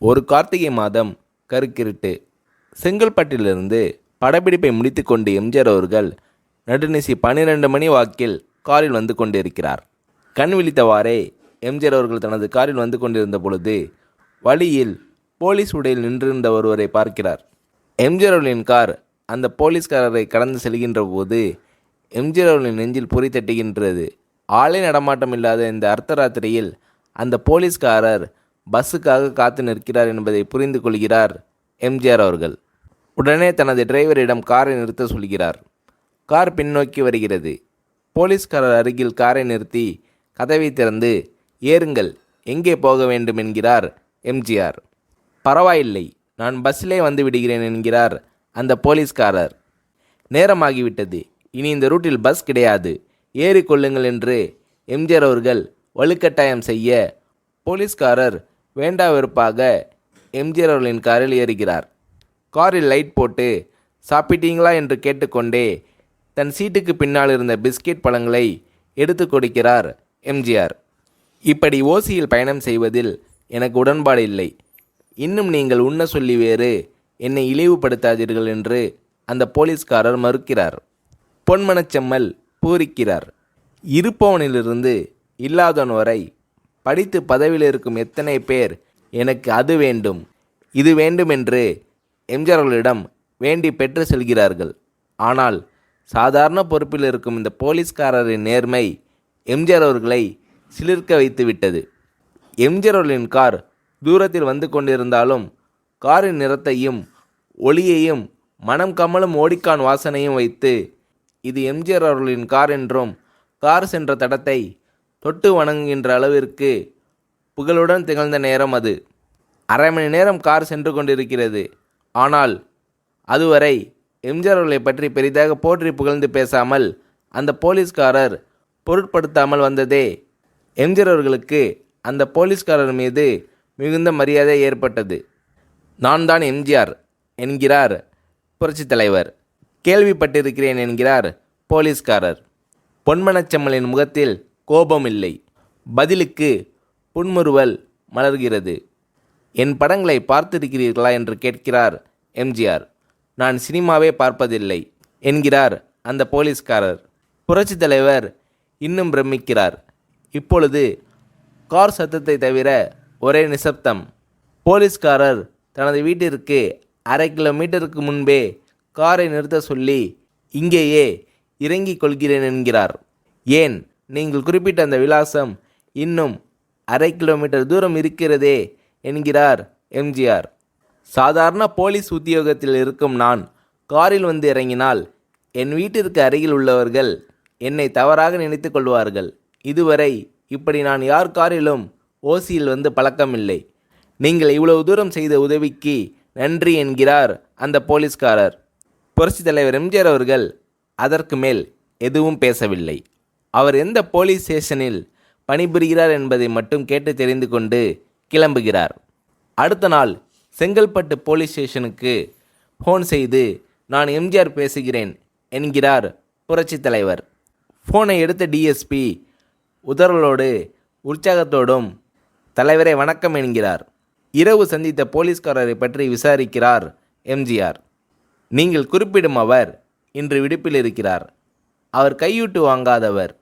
ஒரு கார்த்திகை மாதம் கருக்கிருட்டு. செங்கல்பட்டிலிருந்து படப்பிடிப்பை முடித்து கொண்டு எம்ஜிஆர் அவர்கள் நடுநிசி 12 மணி வாக்கில் காரில் வந்து கொண்டிருக்கிறார். கண் விழித்தவாறே எம்ஜிஆர் அவர்கள் தனது காரில் வந்து கொண்டிருந்த பொழுது வழியில் போலீஸ் உடையில் நின்றிருந்த ஒருவரை பார்க்கிறார். எம்ஜிஆர் அவர்களின் கார் அந்த போலீஸ்காரரை கடந்து செல்கின்ற போது எம்ஜிஆர் அவர்களின் நெஞ்சில் பொறி தட்டுகின்றது. ஆளே நடமாட்டம் இல்லாத இந்த அர்த்தராத்திரியில் அந்த போலீஸ்காரர் பஸ்ஸுக்காக காத்து நிற்கிறார் என்பதை புரிந்து கொள்கிறார் எம்ஜிஆர் அவர்கள். உடனே தனது டிரைவரிடம் காரை நிறுத்த சொல்கிறார். கார் பின்னோக்கி வருகிறது. போலீஸ்காரர் அருகில் காரை நிறுத்தி கதவை திறந்து, ஏறுங்கள், எங்கே போக வேண்டும் என்கிறார் எம்ஜிஆர். பரவாயில்லை, நான் பஸ்ஸிலே வந்து விடுகிறேன் என்கிறார் அந்த போலீஸ்காரர். நேரமாகிவிட்டது, இனி இந்த ரூட்டில் பஸ் கிடையாது, ஏறிக்கொள்ளுங்கள் என்று எம்ஜிஆர் அவர்கள் வலுக்கட்டாயம் செய்ய போலீஸ்காரர் வேண்டா வெறுப்பாக எம்ஜிஆர் அவர்களின் காரில் ஏறுகிறார். காரில் லைட் போட்டு சாப்பிட்டீங்களா என்று கேட்டுக்கொண்டே தன் சீட்டுக்கு பின்னால் இருந்த பிஸ்கெட் பழங்களை எடுத்து கொடுக்கிறார் எம்ஜிஆர். இப்படி ஓசியில் பயணம் செய்வதில் எனக்கு உடன்பாடு இல்லை. இன்னும் நீங்கள் உண்ண சொல்லி வேறு என்னை இழிவுபடுத்தாதீர்கள் என்று அந்த போலீஸ்காரர் மறுக்கிறார். பொன்மனச்செம்மல் பூரிக்கிறார். இருப்பவனிலிருந்து இல்லாதவன் வரை படித்து பதவியில் இருக்கும் எத்தனை பேர் எனக்கு அது வேண்டும் இது வேண்டும் என்று எம்ஜிஆர் அவர்களிடம் வேண்டி பெற்று செல்கிறார்கள். ஆனால் சாதாரண பொறுப்பில் இருக்கும் இந்த போலீஸ்காரரின் நேர்மை எம்ஜிஆர் அவர்களை சிலிர்க்க வைத்து விட்டது. எம்ஜிஆர் அவர்களின் கார் தூரத்தில் வந்து கொண்டிருந்தாலும் காரின் நிறத்தையும் ஒளியையும் மனம் கமலும் ஓடிக்கான் வாசனையும் வைத்து இது எம்ஜிஆர் அவர்களின் கார் என்றும் கார் சென்ற தடத்தை தொட்டு வணங்குகின்ற அளவிற்கு புகழுடன் திகழ்ந்த நேரம் அது. அரை மணி நேரம் கார் சென்று கொண்டிருக்கிறது. ஆனால் அதுவரை எம்ஜிஆர் அவர்களை பற்றி பெரிதாக போற்றி புகழ்ந்து பேசாமல் அந்த போலீஸ்காரர் பொருட்படுத்தாமல் வந்ததே எம்ஜிஆர் அவர்களுக்கு அந்த போலீஸ்காரர் மீது மிகுந்த மரியாதை ஏற்பட்டது. நான் தான் எம்ஜிஆர் என்கிறார் புரட்சித் தலைவர். கேள்விப்பட்டிருக்கிறேன் என்கிறார் போலீஸ்காரர். பொன்மனச்செம்மலின் முகத்தில் கோபம் இல்லை. பதிலுக்கு புன்முறுவல் மலர்கிறது. என் படங்களை பார்த்திருக்கிறீர்களா என்று கேட்கிறார் எம்ஜிஆர். நான் சினிமாவே பார்ப்பதில்லை என்கிறார் அந்த போலீஸ்காரர். புரட்சித் தலைவர் இன்னும் பிரமிக்கிறார். இப்பொழுது கார் சத்தத்தை தவிர ஒரே நிசப்தம். போலீஸ்காரர் தனது வீட்டிற்கு 1/2 கிலோமீட்டருக்கு முன்பே காரை நிறுத்த சொல்லி இங்கேயே இறங்கிக் கொள்கிறேன் என்கிறார். ஏன், நீங்கள் குறிப்பிட்ட அந்த விலாசம் இன்னும் 1/2 கிலோமீட்டர் தூரம் இருக்கிறதே என்கிறார் எம்ஜிஆர். சாதாரண போலீஸ் உத்தியோகத்தில் இருக்கும் நான் காரில் வந்து இறங்கினால் என் வீட்டிற்கு அருகில் உள்ளவர்கள் என்னை தவறாக நினைத்து கொள்வார்கள். இதுவரை இப்படி நான் யார் காரிலும் ஓசியில் வந்து பழக்கமில்லை. நீங்கள் இவ்வளவு தூரம் செய்த உதவிக்கு நன்றி என்கிறார் அந்த போலீஸ்காரர். புரட்சித் தலைவர் எம்ஜிஆர் அவர்கள் அதற்கு மேல் எதுவும் பேசவில்லை. அவர் எந்த போலீஸ் ஸ்டேஷனில் பணிபுரிகிறார் என்பதை மட்டும் கேட்டு தெரிந்து கொண்டு கிளம்புகிறார். அடுத்த நாள் செங்கல்பட்டு போலீஸ் ஸ்டேஷனுக்கு ஃபோன் செய்து, நான் எம்ஜிஆர் பேசுகிறேன் என்கிறார் புரட்சித் தலைவர். ஃபோனை எடுத்த டிஎஸ்பி உதறலோடு உற்சாகத்தோடும் தலைவரை வணக்கம் என்கிறார். இரவு சந்தித்த போலீஸ்காரரை பற்றி விசாரிக்கிறார் எம்ஜிஆர். நீங்கள் குறிப்பிடும் அவர் இன்று விடுப்பில் இருக்கிறார். அவர் கையூட்டு வாங்காதவர்,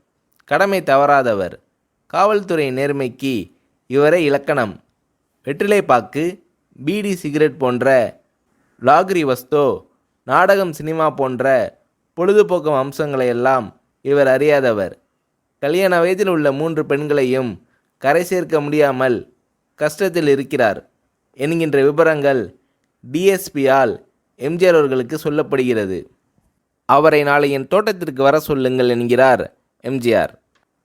கடமை தவறாதவர், காவல்துறை நேர்மைக்கு இவரே இலக்கணம். வெற்றிலைப்பாக்கு, பீடி, சிகரெட் போன்ற லாகிரி வஸ்தோ, நாடகம், சினிமா போன்ற பொழுதுபோக்கு அம்சங்களையெல்லாம் இவர் அறியாதவர். கல்யாண வயதில் உள்ள 3 பெண்களையும் கரை சேர்க்க முடியாமல் கஷ்டத்தில் இருக்கிறார் என்கின்ற விபரங்கள் டிஎஸ்பியால் எம்ஜிஆர் அவர்களுக்கு சொல்லப்படுகிறது. அவரை நாளை என் தோட்டத்திற்கு வர சொல்லுங்கள் என்கிறார் எம்ஜிஆர்.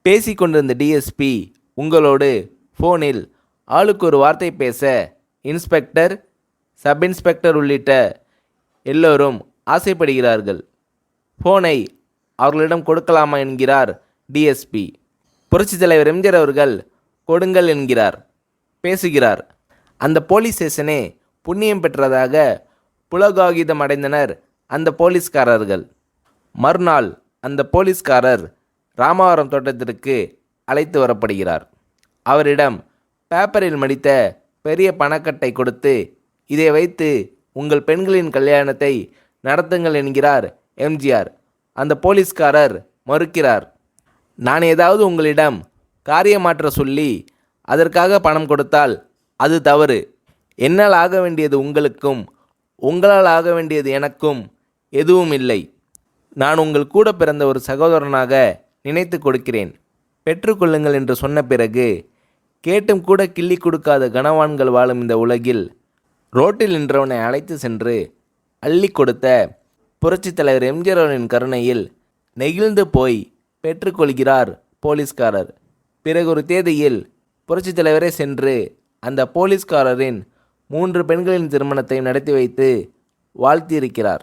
பேசிக்கொண்டிருந்த டிஎஸ்பி உங்களோடு ஃபோனில் ஆளுக்கு ஒரு வார்த்தை பேச இன்ஸ்பெக்டர், சப் இன்ஸ்பெக்டர் உள்ளிட்ட எல்லோரும் ஆசைப்படுகிறார்கள். ஃபோனை அவர்களிடம் கொடுக்கலாமா என்கிறார் டிஎஸ்பி. புரட்சித் தலைவர் எம்ஜிஆர் அவர்கள் கொடுங்கள் என்கிறார். பேசுகிறார். அந்த போலீஸ் ஸ்டேஷனே புண்ணியம் பெற்றதாக புலகாகிதம் அடைந்தனர் அந்த போலீஸ்காரர்கள். மறுநாள் அந்த போலீஸ்காரர் ராமவரம் தோட்டத்திற்கு அழைத்து வரப்படுகிறார். அவரிடம் பேப்பரில் மடித்த பெரிய பணக்கட்டை கொடுத்து, இதை வைத்து உங்கள் பெண்களின் கல்யாணத்தை நடத்துங்கள் என்கிறார் எம்ஜிஆர். அந்த போலீஸ்காரர் மறுக்கிறார். நான் ஏதாவது உங்களிடம் காரியமாற்ற சொல்லி அதற்காக பணம் கொடுத்தால் அது தவறு. என்னால் ஆக வேண்டியது உங்களுக்கும், உங்களால் ஆக வேண்டியது எனக்கும் எதுவும் இல்லை. நான் உங்கள் கூட பிறந்த ஒரு சகோதரனாக நினைத்து கொடுக்கிறேன். பெற்றுக்கொள்ளுங்கள் என்று சொன்ன பிறகு கேட்டும் கூட கிள்ளி கொடுக்காத கனவான்கள் வாழும் இந்த உலகில் ரோட்டில் நின்றவனை அழைத்து சென்று அள்ளி கொடுத்த புரட்சித் தலைவர் எம்ஜிஆர் அவர்களின் கருணையில் நெகிழ்ந்து போய் பெற்றுக்கொள்கிறார் போலீஸ்காரர். பிறகு ஒரு தேதியில் புரட்சித் தலைவரே சென்று அந்த போலீஸ்காரரின் 3 பெண்களின் திருமணத்தை நடத்தி வைத்து வாழ்த்தியிருக்கிறார்.